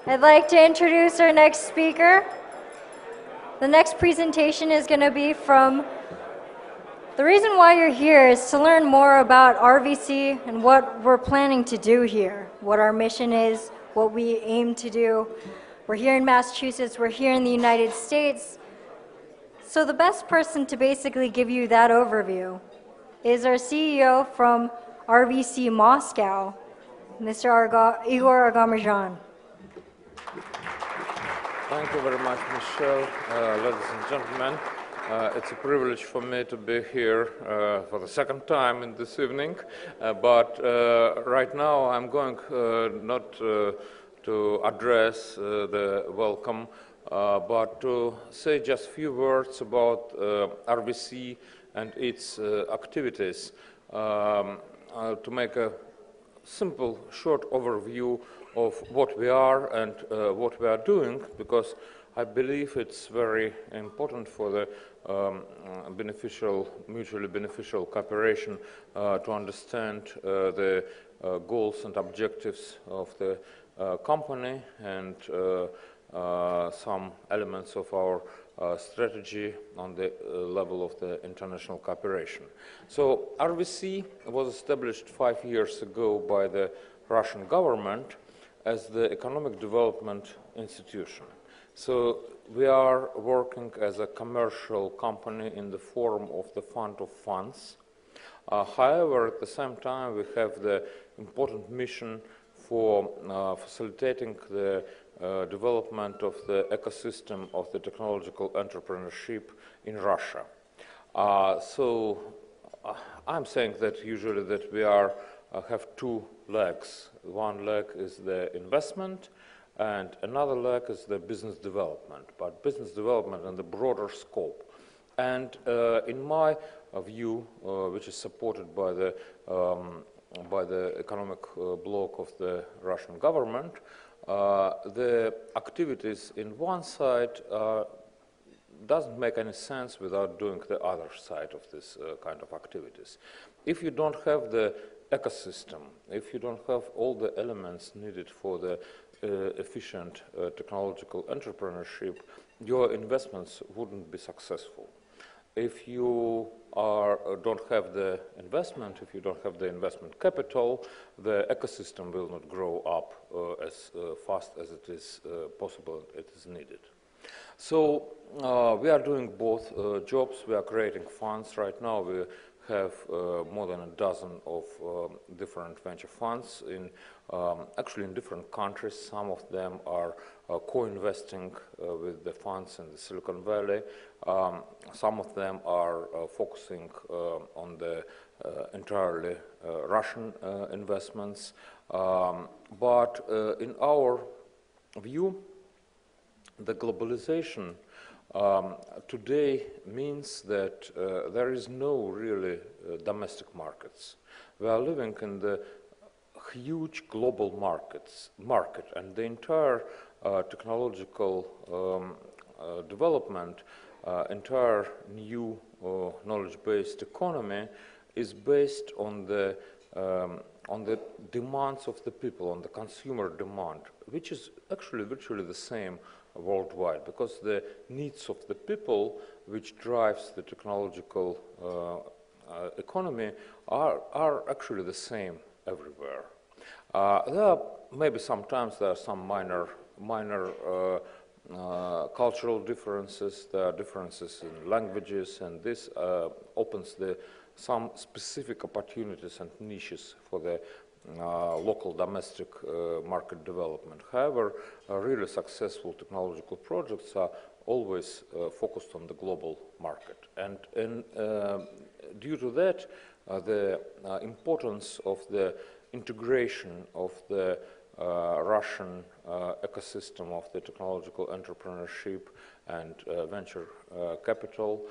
I'd like to introduce our next speaker. The next presentation is going to be from the reason why you're here is to learn more about RVC and what we're planning to do here, what our mission is, what we aim to do. We're here in Massachusetts, we're here in the United States. So the best person to basically give you that overview is our CEO from RVC Moscow, Mr. Igor Agamirzian. Thank you very much, Michelle. Ladies and gentlemen, it's a privilege for me to be here for the second time in this evening. But right now I'm going not to address the welcome, but to say just a few words about RVC and its activities, to make a simple, short overview of what we are and what we are doing, because I believe it's very important for the mutually beneficial cooperation to understand the goals and objectives of the company and some elements of our strategy on the level of the international cooperation. So RVC was established 5 years ago by the Russian government as the economic development institution. So we are working as a commercial company in the form of the fund of funds. However, at the same time, we have the important mission for facilitating the development of the ecosystem of the technological entrepreneurship in Russia. I'm saying that usually that we have two legs. One leg is the investment, and another leg is the business development, but business development in the broader scope. And in my view, which is supported by the economic bloc of the Russian government, the activities in one side doesn't make any sense without doing the other side of this kind of activities. If you don't have the ecosystem, if you don't have all the elements needed for the efficient technological entrepreneurship, your investments wouldn't be successful. If you don't have the investment, if you don't have the investment capital, the ecosystem will not grow up as fast as it is possible, it is needed. So we are doing both jobs. We are creating funds right now. We have more than a dozen of different venture funds actually in different countries. Some of them are co-investing with the funds in the Silicon Valley. Some of them are focusing on the entirely Russian investments. But in our view, the globalization today means that there is no really domestic markets. We are living in the huge global market, and the entire technological development, entire new knowledge-based economy is based on the demands of the people, on the consumer demand, which is actually virtually the same worldwide, because the needs of the people, which drives the technological economy, are actually the same everywhere. There are maybe sometimes there are some minor cultural differences. There are differences in languages, and this opens some specific opportunities and niches for the local domestic market development. However, really successful technological projects are always focused on the global market. And due to that, the importance of the integration of the Russian ecosystem of the technological entrepreneurship and venture capital,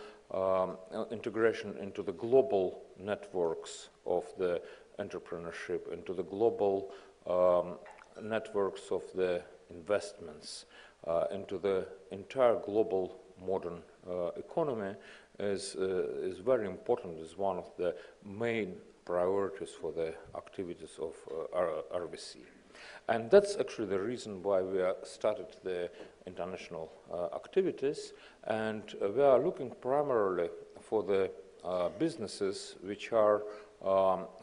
integration into the global networks of the entrepreneurship, into the global networks of the investments, into the entire global modern economy is very important, is one of the main priorities for the activities of RVC. And that's actually the reason why we started the international activities, and we are looking primarily for the businesses which are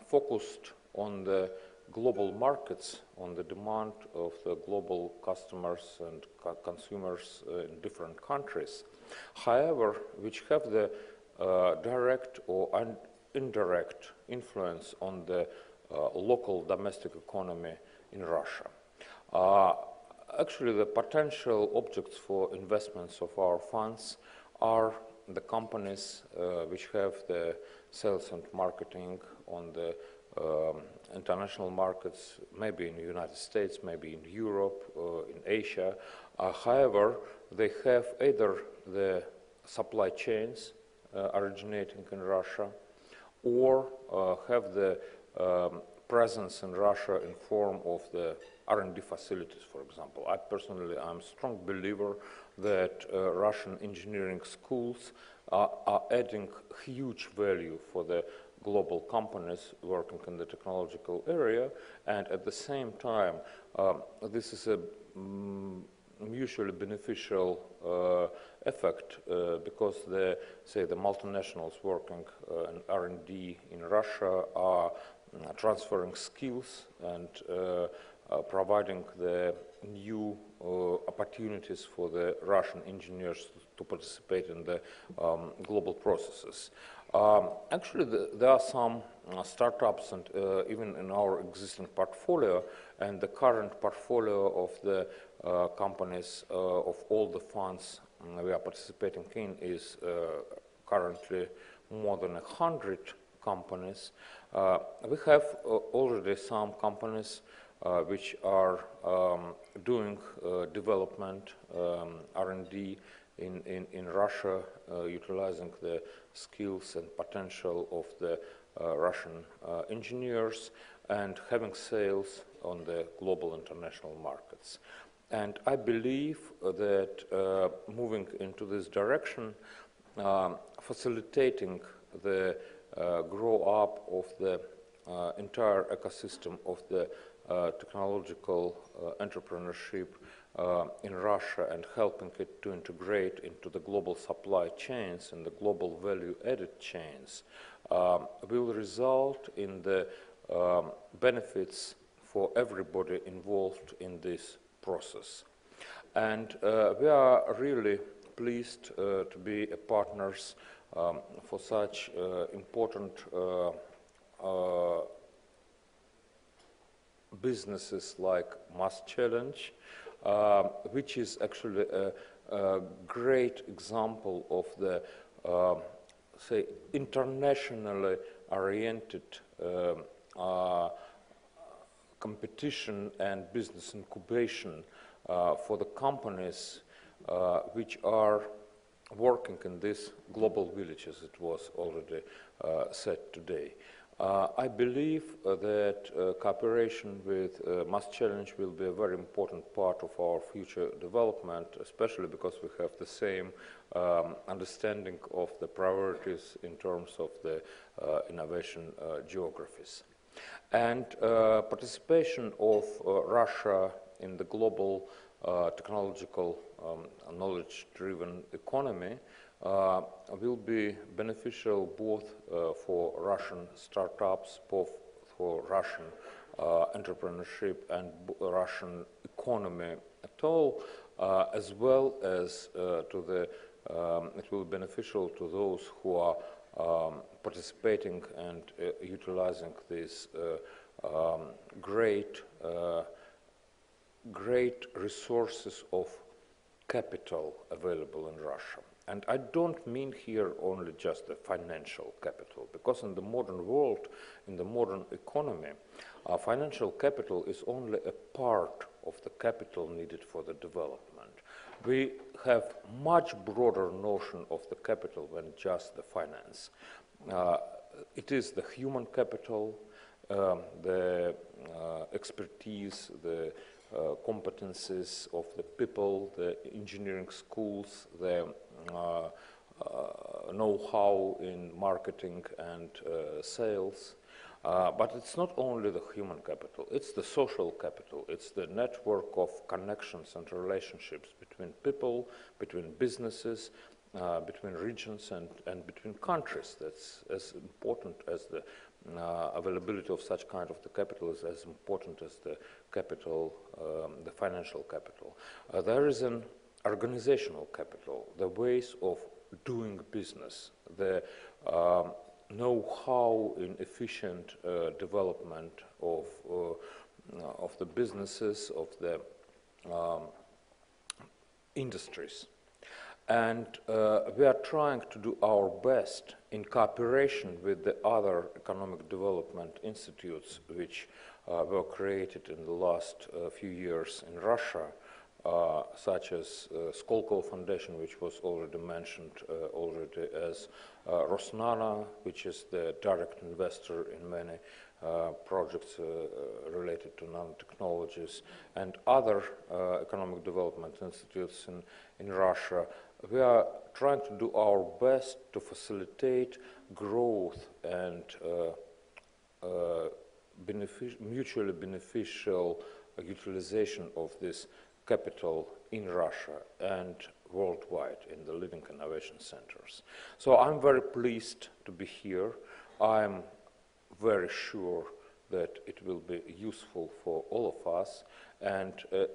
focused on the global markets, on the demand of the global customers and consumers in different countries. However, which have the direct or indirect influence on the local domestic economy in Russia. Actually, the potential objects for investments of our funds are the companies which have the sales and marketing on the international markets, maybe in the United States, maybe in Europe, in Asia. However, they have either the supply chains originating in Russia, or have the presence in Russia in form of the R&D facilities, for example. I personally am a strong believer that Russian engineering schools are adding huge value for the global companies working in the technological area, and at the same time, this is a mutually beneficial effect because the multinationals working in R&D in Russia are transferring skills and providing the new opportunities for the Russian engineers to participate in the global processes. Actually, there are some startups, and even in our existing portfolio, and the current portfolio of the companies of all the funds we are participating in is currently more than 100 companies. We have already some companies which are doing development, R&D in Russia, utilizing the skills and potential of the Russian engineers and having sales on the global international markets. And I believe that moving into this direction, facilitating the grow up of the entire ecosystem of the technological entrepreneurship in Russia and helping it to integrate into the global supply chains and the global value-added chains will result in the benefits for everybody involved in this process. And we are really pleased to be partners for such important businesses like Mass Challenge, which is actually a great example of the, internationally oriented competition and business incubation for the companies which are working in this global village, as it was already said today. I believe that cooperation with Mass Challenge will be a very important part of our future development, especially because we have the same understanding of the priorities in terms of the innovation geographies. And participation of Russia in the global technological knowledge-driven economy will be beneficial both for Russian startups, both for Russian entrepreneurship and Russian economy at all, as well as to the, it will be beneficial to those who are participating and utilizing these great resources of capital available in Russia. And I don't mean here only just the financial capital, because in the modern world, in the modern economy, financial capital is only a part of the capital needed for the development. We have much broader notion of the capital than just the finance. It is the human capital, the expertise, the competencies of the people, the engineering schools, the know-how in marketing and sales. But it's not only the human capital, it's the social capital, it's the network of connections and relationships between people, between businesses, between regions and between countries. That's as important as the availability of such kind of the capital is as important as the capital, the financial capital. There is an organizational capital, the ways of doing business, the know-how in efficient development of the businesses, of the industries. And we are trying to do our best in cooperation with the other economic development institutes which were created in the last few years in Russia, such as Skolkovo Foundation, which was already mentioned already, as Rosnana, which is the direct investor in many projects related to nanotechnologies, and other economic development institutes in Russia. We are trying to do our best to facilitate growth and mutually beneficial utilization of this capital in Russia and worldwide in the leading innovation centers. So I'm very pleased to be here. I'm very sure that it will be useful for all of us. And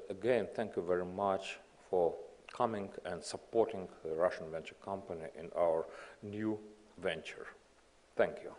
again, thank you very much for coming and supporting the Russian venture company in our new venture. Thank you.